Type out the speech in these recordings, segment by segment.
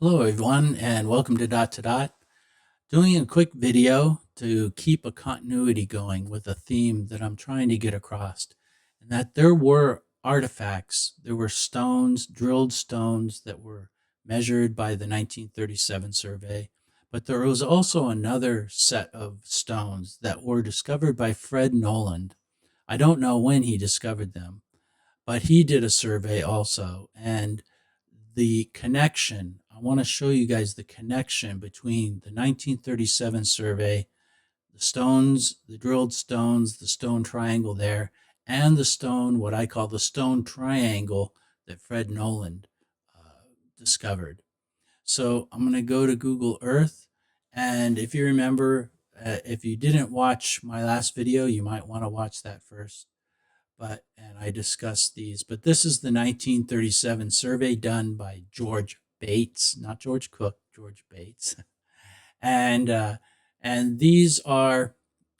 Hello everyone and welcome to Dot to Dot. Doing a quick video to keep a continuity going with a theme that I'm trying to get across. And that there were artifacts, there were stones, drilled stones that were measured by the 1937 survey. But there was also another set of stones that were discovered by Fred Nolan. I don't know when he discovered them, but he did a survey also. And the connection, I want to show you guys the connection between the 1937 survey, the stones, the drilled stones, the stone triangle there, and the stone, what I call the stone triangle that Fred Nolan discovered. So I'm going to go to Google Earth. And if you remember, if you didn't watch my last video, you might want to watch that first. And I discussed these. But this is the 1937 survey done by George Bates, not George Cook, George Bates. and and these are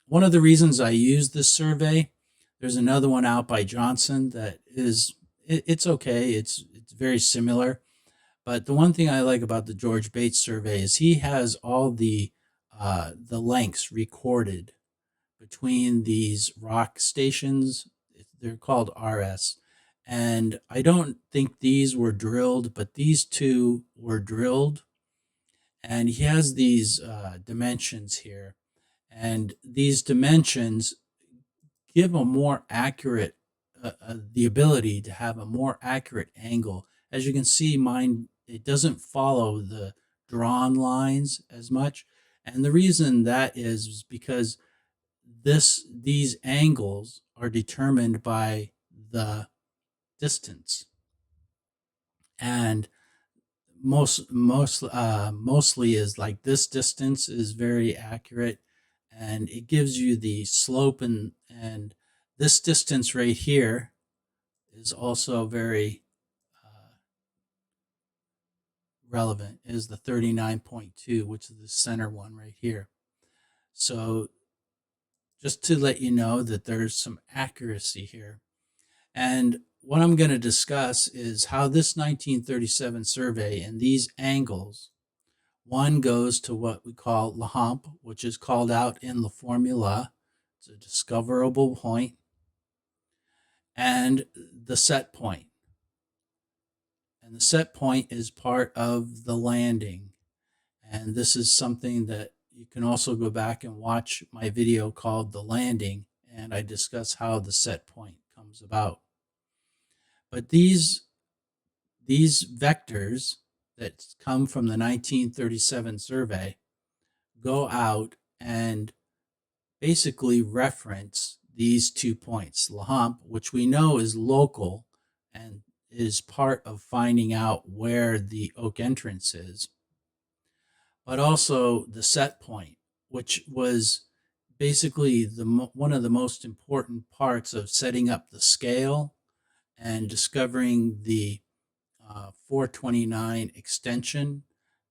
one of the reasons I use this survey. There's another one out by Johnson that is it's okay. It's very similar. But the one thing I like about the George Bates survey is he has all the lengths recorded between these rock stations. They're called RS. And I don't think these were drilled, but these two were drilled. And he has these dimensions here. And these dimensions give a more accurate, the ability to have a more accurate angle. As you can see, mine, it doesn't follow the drawn lines as much. And the reason that is because these angles are determined by the distance, and mostly is like this distance is very accurate, and it gives you the slope, and this distance right here is also very relevant, is the 39.2, which is the center one right here. So just to let you know that there's some accuracy here. And what I'm going to discuss is how this 1937 survey and these angles, one goes to what we call La Hump, which is called out in the formula. It's a discoverable point, and the set point. And the set point is part of the landing. And this is something that you can also go back and watch my video called The Landing, and I discuss how the set point comes about. But these vectors that come from the 1937 survey go out and basically reference these 2 points, La Hump, which we know is local and is part of finding out where the oak entrance is, but also the set point, which was basically one of the most important parts of setting up the scale and discovering the 429 extension,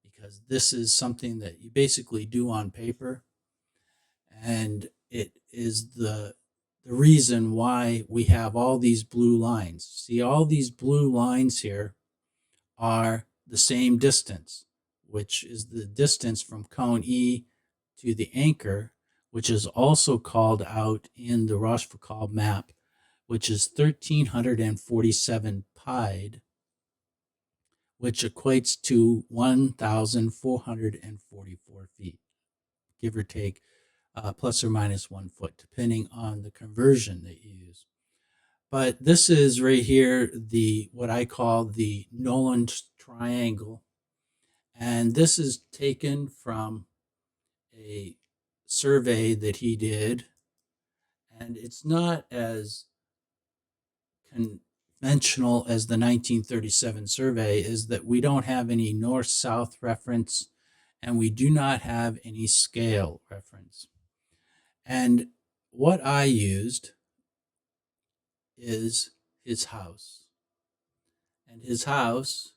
because this is something that you basically do on paper, and it is the reason why we have all these blue lines. See, all these blue lines here are the same distance, which is the distance from cone E to the anchor, which is also called out in the Rochefoucauld map, which is 1347 pi, which equates to 1,444 feet, give or take, plus or minus 1 foot, depending on the conversion that you use. But this is right here, what I call the Nolan's triangle. And this is taken from a survey that he did. And it's not as conventional as the 1937 survey, is that we don't have any north-south reference, and we do not have any scale reference. And what I used is his house. And his house,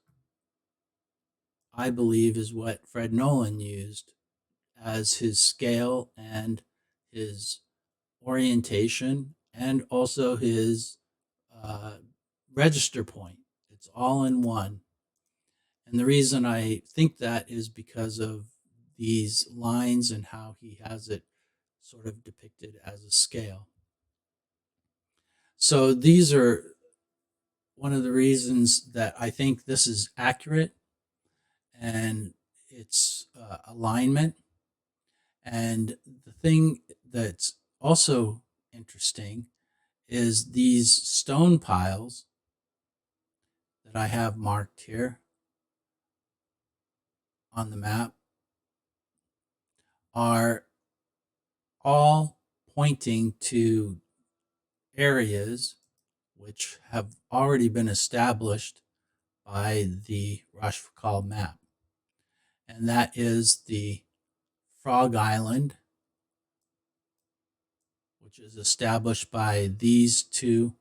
I believe, is what Fred Nolan used as his scale and his orientation, and also his register point. It's all in one. And the reason I think that is because of these lines and how he has it sort of depicted as a scale. So these are one of the reasons that I think this is accurate, and its alignment. And the thing that's also interesting is these stone piles that I have marked here on the map are all pointing to areas which have already been established by the Rochefoucauld map. And that is the Frog Island, which is established by these two.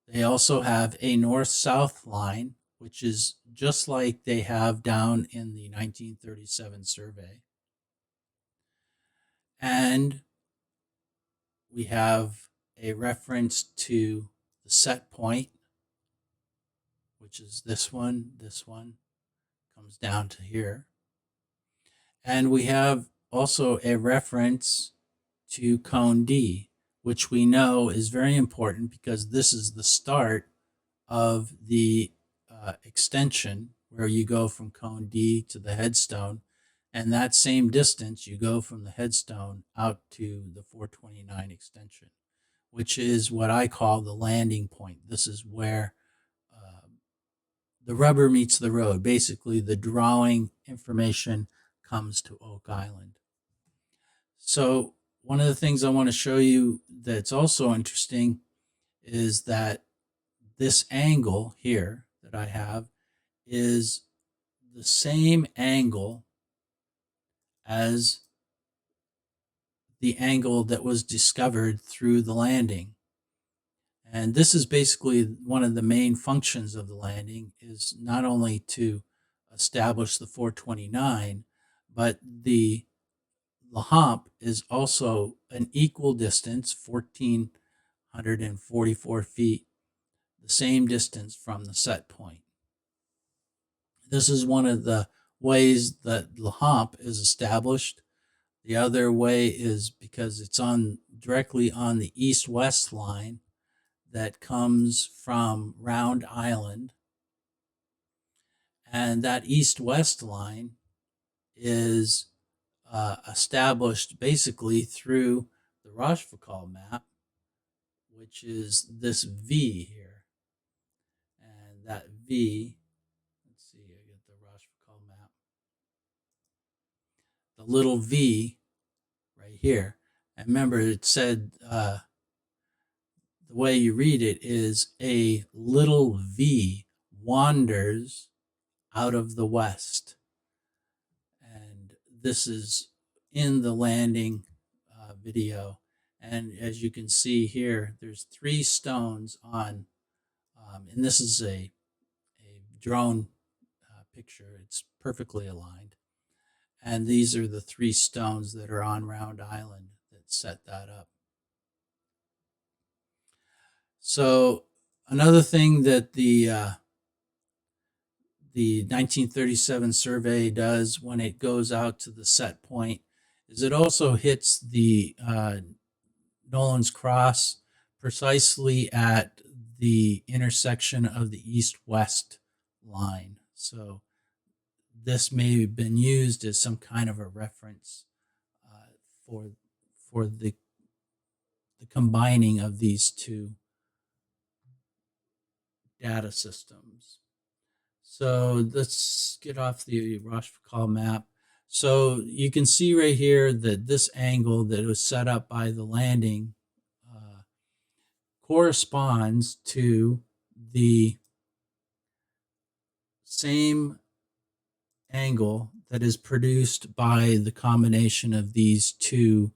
They also have a north-south line, which is just like they have down in the 1937 survey. And we have a reference to the set point, which is this one comes down to here. And we have also a reference to cone D, which we know is very important because this is the start of the extension where you go from cone D to the headstone. And that same distance, you go from the headstone out to the 429 extension, which is what I call the landing point. This is where the rubber meets the road. Basically, the drawing information comes to Oak Island. So one of the things I want to show you that's also interesting is that this angle here that I have is the same angle as the angle that was discovered through the landing. And this is basically one of the main functions of the landing, is not only to establish the 429, but the hump is also an equal distance, 1,444 feet, the same distance from the set point. This is one of the ways that the hump is established. The other way is because it's directly on the east-west line that comes from Round Island. And that east-west line is established basically through the Rochefoucauld map, which is this V here. And that V, let's see, I get the Rochefoucauld map. The little V right here. And remember, it said the way you read it is a little V wanders out of the west. And this is in the landing video. And as you can see here, there's 3 stones on, and this is a drone picture. It's perfectly aligned. And these are the 3 stones that are on Round Island that set that up. So another thing that the 1937 survey does when it goes out to the set point is it also hits the Nolans Cross precisely at the intersection of the east-west line. So this may have been used as some kind of a reference for the combining of these two data systems. So let's get off the Rochefoucauld map. So you can see right here that this angle that was set up by the landing corresponds to the same angle that is produced by the combination of these two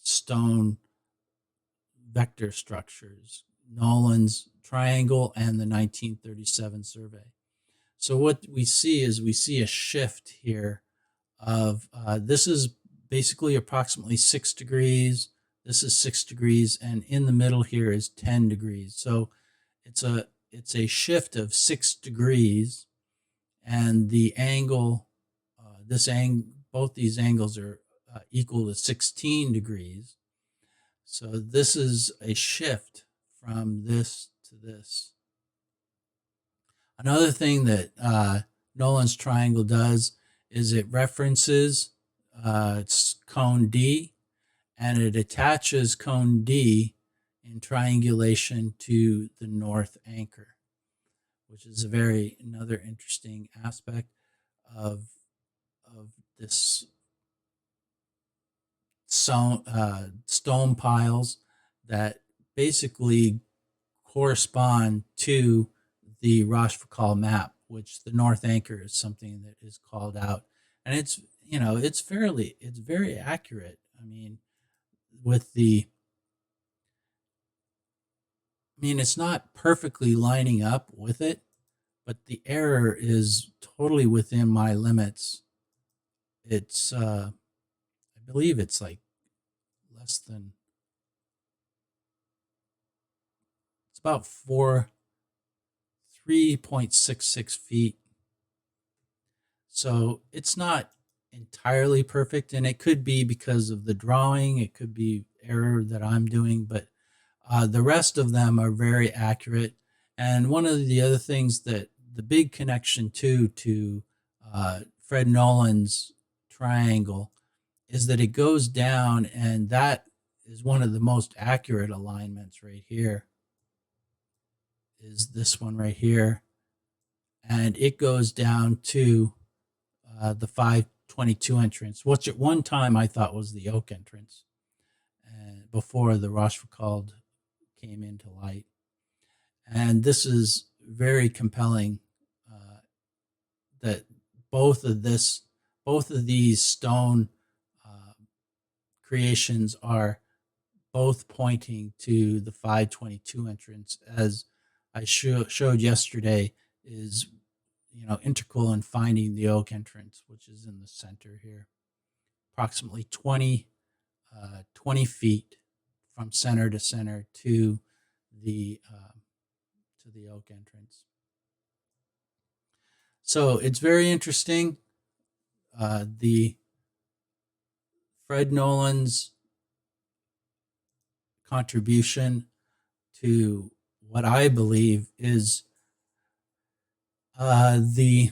stone vector structures, Nolan's triangle and the 1937 survey. So what we see is we see a shift here of this is basically approximately 6 degrees. This is 6 degrees, and in the middle here is 10 degrees. So it's a it's a shift of 6 degrees, and the angle, both these angles are equal to 16 degrees. So this is a shift from this to this. Another thing that Nolan's triangle does is it references its cone D, and it attaches cone D in triangulation to the north anchor, which is another interesting aspect of this stone piles that basically correspond to the Rochefoucauld map, which the north anchor is something that is called out, and it's very accurate. I mean, it's not perfectly lining up with it, but the error is totally within my limits. It's I believe it's like less than it's about 3.66 feet. So it's not entirely perfect, and it could be because of the drawing, it could be error that I'm doing, but the rest of them are very accurate. And one of the other things that the big connection to Fred Nolan's triangle is that it goes down, and that is one of the most accurate alignments right here, is this one right here. And it goes down to the 522 entrance, which at one time I thought was the oak entrance, before the Rochefoucauld came into light. And this is very compelling, that both of these stone creations are both pointing to the 522 entrance, as I showed yesterday, is integral in finding the oak entrance, which is in the center here, approximately 20 feet from center to center to the oak entrance. So it's very interesting. The Fred Nolan's contribution to what I believe is the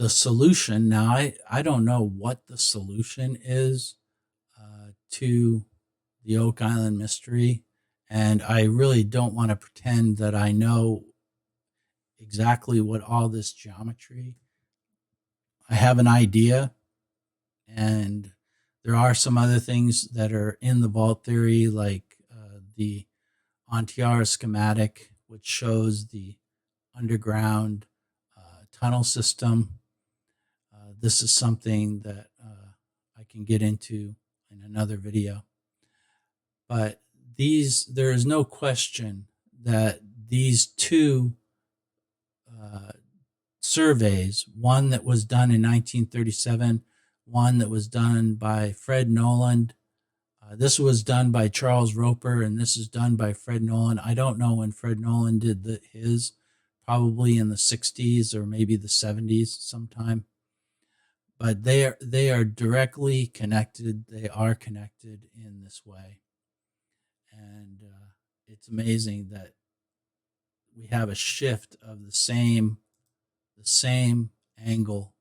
solution. Now, I don't know what the solution is to the Oak Island mystery, and I really don't want to pretend that I know exactly what all this geometry. I have an idea, and there are some other things that are in the vault theory, like the Ontiara schematic, which shows the underground tunnel system. This is something that I can get into in another video. But there is no question that these two surveys, one that was done in 1937, one that was done by Fred Nolan. This was done by Charles Roper, and this is done by Fred Nolan. I don't know when Fred Nolan did his, probably in the 60s or maybe the 70s sometime. But they are directly connected. They are connected in this way. And it's amazing that we have a shift of the same angle.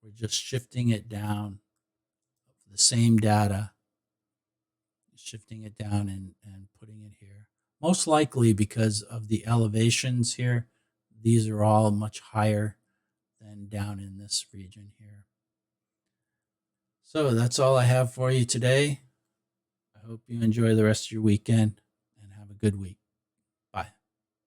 We're just shifting it down, the same data, shifting it down and putting it here. Most likely because of the elevations here. These are all much higher than down in this region here. So that's all I have for you today. I hope you enjoy the rest of your weekend and have a good week.